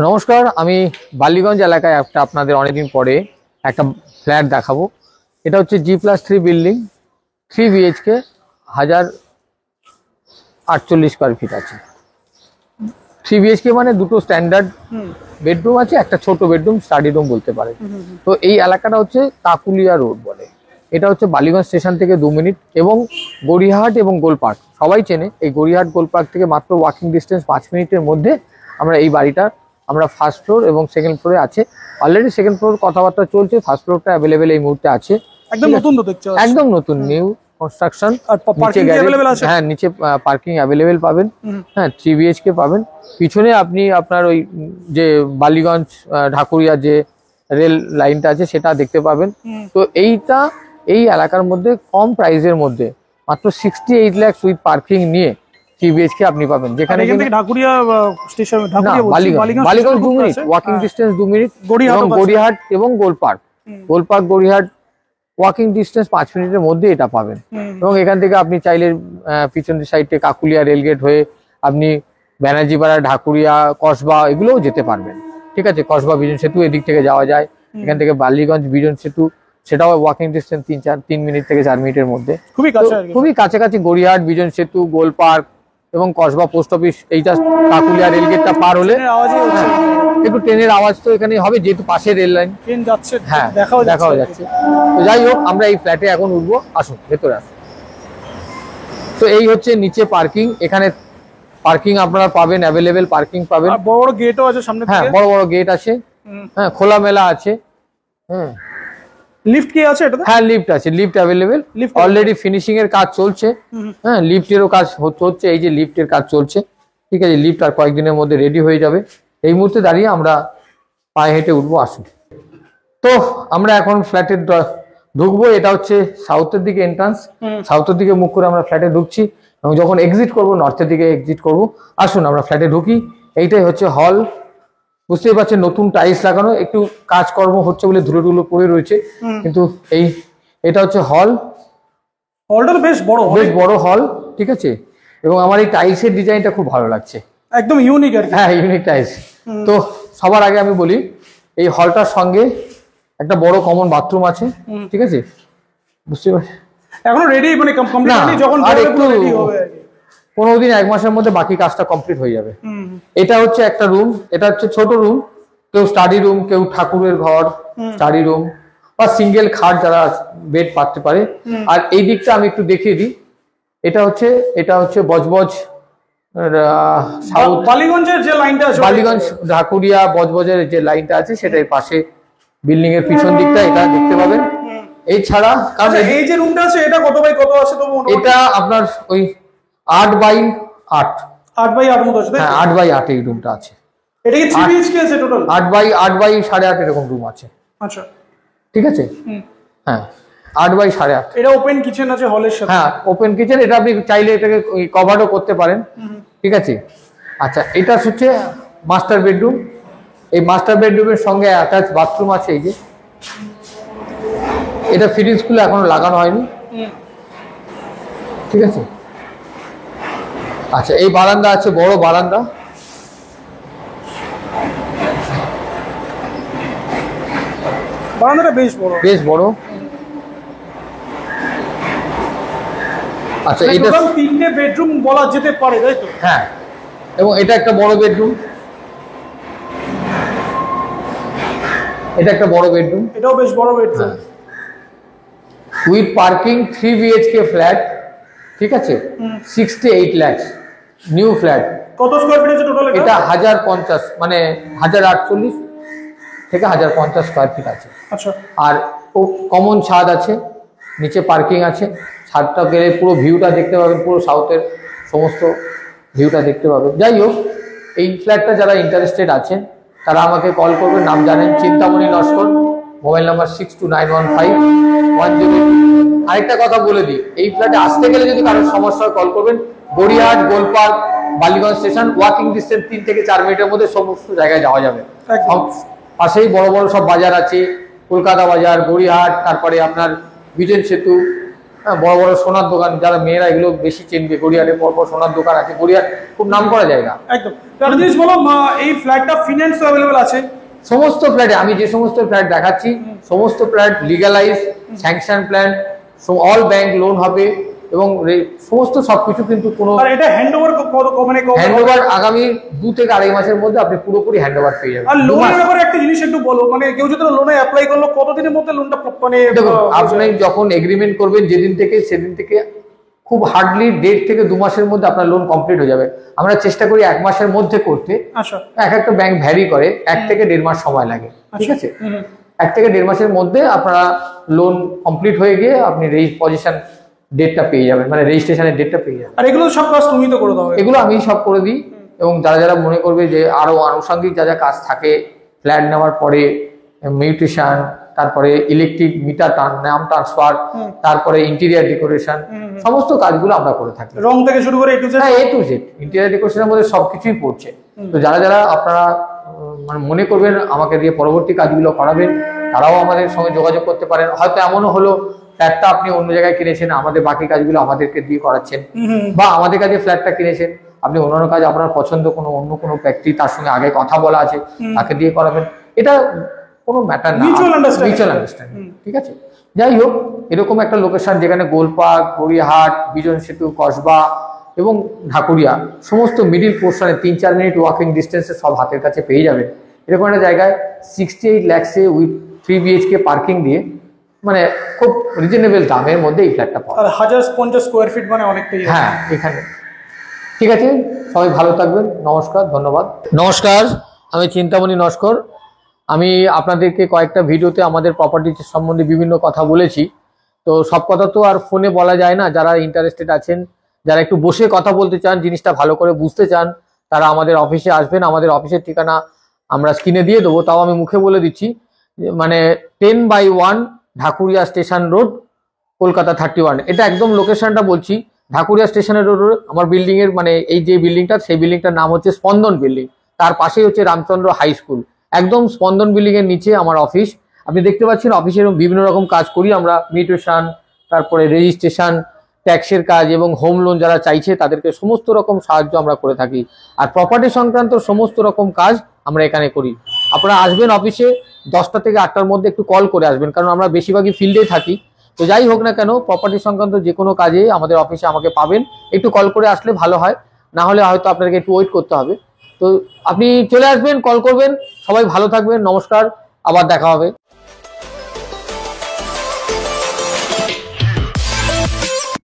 নমস্কার, আমি বালিগঞ্জ এলাকায় আপনাদের অনেকদিন পরে একটা ফ্ল্যাট দেখাবো। এটা হচ্ছে G+3 building, 3 BHK, 1048 square feet আছে। 3 BHK মানে দুটো স্ট্যান্ডার্ড বেডরুম আছে, একটা ছোট বেডরুম, স্টাডি রুম বলতে পারে। তো এই এলাকাটা হচ্ছে কাকুলিয়া রোড বলে। এটা হচ্ছে বালিগঞ্জ স্টেশন থেকে 2 মিনিট এবং গড়িয়াহাট এবং গোল পার্ক সবাই চেনে। এই গড়িয়াহাট গোল পার্ক থেকে মাত্র ওয়াকিং ডিস্টেন্স 5 মিনিটের মধ্যে আমরা এই বাড়িটা আমরা ফার্স্ট ফ্লোর এবং সেকেন্ড ফ্লোরে আছে। অলরেডি সেকেন্ড ফ্লোর কথাবার্তা চলছে, ফার্স্ট ফ্লোরটা অ্যাভেলেবেল এই মুহূর্তে আছে। একদম নতুন তো দেখছো, একদম নতুন নিউ কনস্ট্রাকশন। হ্যাঁ, নিচে পার্কিং অ্যাভেলেবেল পাবেন। হ্যাঁ, 3 BHK পাবেন। পিছনে আপনি আপনার ওই যে বালিগঞ্জ ঢাকুরিয়া যে রেল লাইনটা আছে সেটা দেখতে পাবেন। তো এই এলাকার মধ্যে কম প্রাইসের মধ্যে মাত্র 68 লাখ উইথ পার্কিং নিয়ে 3 BHK আপনি পাবেন। যেখানে Dhakuria station, Ballygunge 2 minute walking distance, 2 minute. Gariahat এবং গোল পার্ক গড়িয়াহাট ওয়াকিং ডিস্টেন্স 5 মিনিটের মধ্যে এটা পাবেন। এবং এখান থেকে আপনি চাইলে পিছনের সাইডে কাকুলিয়া রেলগেট হয়ে আপনি ব্যানার্জিপাড়া, ঢাকুরিয়া, কসবা এগুলোও যেতে পারবেন। ঠিক আছে, কসবা বিজন সেতু এদিক থেকে যাওয়া যায়। এখান থেকে বালিগঞ্জ বিজন সেতু, সেটাও ওয়াকিং ডিস্টেন্স 3 মিনিট থেকে 4 মিনিটের মধ্যে, খুবই কাছাকাছি। গড়িয়াহাট, বিজন সেতু, গোল পার্ক এবং কসবা পোস্ট অফিস, এইটা কাকুলিয়া রেলগেটটা পার হলে একটু ট্রেনের আওয়াজ তো এখানে হবে, যেহেতু পাশে রেল লাইন যাচ্ছে। হ্যাঁ, দেখাও যাচ্ছে। তো যাই হোক, আমরা এই ফ্ল্যাটে এখন উঠবো। আসুন ভেতরে আসুন। তো এই হচ্ছে নিচে পার্কিং। এখানে পার্কিং আপনারা পাবেন, অ্যাভেলেবেল পার্কিং পাবেন। বড় বড় গেটও আছে সামনে। হ্যাঁ, বড় বড় গেট আছে। হ্যাঁ, খোলামেলা আছে। হ্যাঁ, লিফট কি আছে এটাতে? হ্যাঁ, লিফট আছে, লিফট অ্যাভেলেবেল। অলরেডি ফিনিশিং এর কাজ চলছে। হ্যাঁ, লিফটেরও কাজ হচ্ছে। এই যে লিফটের কাজ চলছে। ঠিক আছে, লিফট আর কয়েকদিনের মধ্যে রেডি হয়ে যাবে। এই মুহূর্তে দাঁড়িয়ে আমরা পায়ে হেঁটে উঠবো। আসুন। তো আমরা এখন ফ্ল্যাটে ঢুকবো। এটা হচ্ছে সাউথের দিকে এন্ট্রান্স। সাউথের দিকে মুখ করে আমরা ফ্ল্যাটে ঢুকছি এবং যখন এক্সিট করবো নর্থের দিকে এক্সিট করবো। আসুন আমরা ফ্ল্যাটে ঢুকি। এইটাই হচ্ছে হল। বুঝতেই পারছেন, নতুন টাইলস লাগানো, একটু কাজকর্ম হচ্ছে বলে ধুলো টুলো পড়ে রয়েছে, কিন্তু এটা হচ্ছে হল। হলটা বেশ বড় হল। ঠিক আছে, এবং আমার এই টাইলসের ডিজাইনটা খুব ভালো লাগছে, একদম ইউনিক আর কি। হ্যাঁ, ইউনিক টাইলস। তো সবার আগে আমি বলি, এই হলটার সঙ্গে একটা বড় কমন বাথরুম আছে। ঠিক আছে, বুঝতে পারছি এখনো রেডি, মানে কমপ্লিট হয়নি, যখন রেডি হবে 15 দিন 1 মাসের মধ্যে বাকি কাজটা কমপ্লিট হয়ে যাবে। এটা হচ্ছে একটা রুম, এটা হচ্ছে ছোট রুম। কেউ স্টাডি রুম, কেউ ঠাকুরের ঘর, স্টাডি রুম বা সিঙ্গেল খাট যারা বেড পাততে পারে। আর এই দিকটা আমি একটু দেখিয়ে দিই। এটা হচ্ছে বজবজ বালিগঞ্জের যে লাইনটা আছে, বালিগঞ্জ ঢাকুরিয়া বজবজের যে লাইনটা আছে সেটার পাশে বিল্ডিং এর পিছন দিকটা এটা দেখতে পাবেন। এছাড়া এই যে রুমটা আছে, এটা কত বাই কত আছে? তো এটা আপনার ওই 8x8 8x8 মতো আছে। হ্যাঁ, 8x8 এই রুমটা আছে। এটা কি 3 BHK আছে টোটাল? 8x8 এরকম রুম আছে। আচ্ছা, ঠিক আছে। হ্যাঁ, 8x8। এটা ওপেন কিচেন আছে হলের সাথে। হ্যাঁ, ওপেন কিচেন। এটা আপনি চাইলে এটাকে কভারও করতে পারেন। ঠিক আছে। আচ্ছা, এটা হচ্ছে মাস্টার বেডরুম। এই মাস্টার বেডরুমের সঙ্গে অ্যাটাচ বাথরুম আছে। এই যে এটা ফিটিংস গুলো এখনো লাগানো হয়নি। ঠিক আছে। আচ্ছা, এই বারান্দা আছে, বড় বারান্দা। বারান্দাটা বেশ বড়। আচ্ছা, এটা 3টে বেডরুম বলা যেতে পারে, তাই তো? হ্যাঁ, এবং এটা একটা বড় বেডরুম। এটাও বেশ বড় bedroom with parking. 3 BHK flat. ঠিক আছে, 68 লাখ নিউ ফ্ল্যাট। কত স্কয়ার ফিট আছে টোটাল? এটা 1050, মানে 1048 থেকে 1050 স্কয়ার ফিট আছে। আচ্ছা, আর কমন ছাদ আছে, নিচে পার্কিং আছে। ছাদটা গেলে পুরো ভিউটা দেখতে পাবেন, পুরো সাউথের সমস্ত ভিউটা দেখতে পাবেন। যাই হোক, এই ফ্ল্যাটটা যারা ইন্টারেস্টেড আছেন তারা আমাকে কল করবেন। নাম জানেন, চিন্তামণি নস্কর, মোবাইল নাম্বার 62915108। আরেকটা কথা বলে দিই, এই ফ্ল্যাটে আসতে গেলে যদি কারোর সমস্যা হয় কল করবেন। Gariahat, Gol Park, Ballygunge station walking distance 3 থেকে 4 মিনিটের মধ্যে সমস্ত জায়গায় যাওয়া যাবে। পাশেই বড় বড় সব বাজার আছে, কলকাতা বাজার, গড়িয়াহাট, তারপরে আপনার বিজন সেতু, হ্যাঁ, বড় বড় সোনার দোকান, যারা মেয়েরা এগুলো বেশি চিনবে, গড়িয়ারে পরপর সোনার দোকান আছে, গড়িয়ার খুব নাম করা জায়গা। একদম। তো একটা জিনিস বলো, এই ফ্ল্যাটটা ফিনান্স অ্যাভেলেবল আছে? সমস্ত ফ্ল্যাটে, আমি যে সমস্ত ফ্ল্যাট দেখাচ্ছি সমস্ত flat legalise, sanction plan, all bank loan হবে এবং সমস্ত সবকিছু, কিন্তু কোনো আর এটা হ্যান্ডওভার মানে হ্যান্ডওভার আগামী 2 থেকে 2.5 মাসের মধ্যে আপনি পুরোপুরি হ্যান্ডওভার পেয়ে যাবেন। আর লোনের ব্যাপারে একটা জিনিস একটু বলো, মানে কেউ যদি লোনে অ্যাপ্লাই করলো কতদিনের মধ্যে লোনটা মানে দেখুন, আপনি যখন এগ্রিমেন্ট করবেন যেদিন থেকে, সেদিন থেকে খুব হার্ডলি 1.5 থেকে 2 মাসের মধ্যে আপনার লোন কমপ্লিট হয়ে যাবে। আমরা চেষ্টা করি 1 মাসের মধ্যে করতে। আচ্ছা। এক একটা ব্যাংক ভ্যারি করে, 1 থেকে 1.5 মাস সময় লাগে, ঠিক আছে? 1 থেকে 1.5 মাসের মধ্যে আপনারা লোন কমপ্লিট হয়ে গিয়ে আপনি পজিশন ডেটটা পেয়ে যাবেন, মানে রেজিস্ট্রেশনের ডেটটা পেয়ে যাবেন। আর এগুলো সব কাজ তুমি তো করে দাও? এগুলো আমি সব করে দিই। এবং যারা যারা মনে করবে যে আরো আনুষঙ্গিক যা যা কাজ থাকে, ফ্ল্যাট নেওয়ার পরে মিউটেশন, তারপরে ইলেকট্রিক মিটার নাম ট্রান্সফার, তারপরে ইন্টেরিয়ার ডেকোরেশন, সমস্ত কাজগুলো আমরা করে থাকি। রং থেকে শুরু করে এ টু জেড ইন্টেরিয়ার ডেকোরেশনের মধ্যে সবকিছুই পড়ছে। তো যারা যারা আপনারা মানে মনে করবেন আমাকে দিয়ে পরবর্তী কাজগুলো করাবেন, তারাও আমাদের সঙ্গে যোগাযোগ করতে পারেন। হয়তো এমনও হলো ফ্ল্যাটটা আপনি অন্য জায়গায় কিনেছেন, আমাদের বাকি কাজগুলো আমাদেরকে দিয়ে করাচ্ছেন, বা আমাদের কাছে ফ্ল্যাটটা কিনেছেন, আপনি অন্যান্য কাজ আপনার পছন্দ অন্য কোনো ব্যক্তি তার সঙ্গে আগে কথা বলা আছে তাকে দিয়ে করাবেন। এটা কোনো ম্যাটার না, মিউচুয়াল আন্ডারস্ট্যান্ডিং, ঠিক আছে? যাই হোক, এরকম একটা লোকেশন যেখানে গোলপার্ক, গড়িয়াহাট, বিজন সেতু, কসবা এবং ঢাকুরিয়া সমস্ত মিডিল পোর্শনে 3-4 মিনিট ওয়াকিং ডিস্টেন্সে সব হাতের কাছে পেয়ে যাবেন। এরকম একটা জায়গায় 68 লাখসে উইথ 3 BHK পার্কিং দিয়ে, মানে খুব রিজনেবল দামের মধ্যে এই ফ্ল্যাটটা পাওয়া। আর 1050 স্কোয়ার ফিট মানে অনেকটাই। হ্যাঁ, এখানে ঠিক আছে। সবাই ভালো থাকবেন, নমস্কার, ধন্যবাদ। নমস্কার, আমি চিন্তামণি নস্কর। আমি আপনাদেরকে কয়েকটা ভিডিওতে আমাদের প্রপার্টি সম্বন্ধে বিভিন্ন কথা বলেছি। তো সব কথা তো আর ফোনে বলা যায় না। যারা ইন্টারেস্টেড আছেন, যারা একটু বসে কথা বলতে চান, জিনিসটা ভালো করে বুঝতে চান, তারা আমাদের অফিসে আসবেন। আমাদের অফিসের ঠিকানা আমরা স্ক্রিনে দিয়ে দেবো, তাও আমি মুখে বলে দিচ্ছি। মানে 10/1 ঢাকুরিয়া স্টেশন রোড, কলকাতা 31। এটা একদম লোকেশনটা বলছি, ঢাকুরিয়া স্টেশনের রোড। আমার বিল্ডিং এর মানে এই যে বিল্ডিংটা, সেই বিল্ডিংটার নাম হচ্ছে স্পন্দন বিল্ডিং। তার পাশেই হচ্ছে রামচন্দ্র হাই স্কুল। একদম স্পন্দন বিল্ডিং এর নিচে আমার অফিস। আপনি দেখতে পাচ্ছেন অফিসের বিভিন্ন রকম কাজ করি আমরা, মিউটেশন, তারপরে রেজিস্ট্রেশন, ট্যাক্সের কাজ এবং হোম লোন যারা চাইছে তাদেরকে সমস্ত রকম সাহায্য আমরা করে থাকি। আর প্রপার্টি সংক্রান্ত সমস্ত রকম কাজ আমরা এখানে করি। আপনারা আসবেন অফিসে 10টা থেকে 8টার মধ্যে, একটু কল করে আসবেন, কারণ আমরা বেশিরভাগই ফিল্ডেই থাকি। তো যাই হোক না কেন, প্রপার্টি সংক্রান্ত যে কোনো কাজে আমাদের অফিসে আমাকে পাবেন। একটু কল করে আসলে ভালো হয়, না হলে হয়তো আপনাকে একটু ওয়েট করতে হবে। তো আপনি চলে আসবেন, কল করবেন। সবাই ভালো থাকবেন, নমস্কার, আবার দেখা হবে।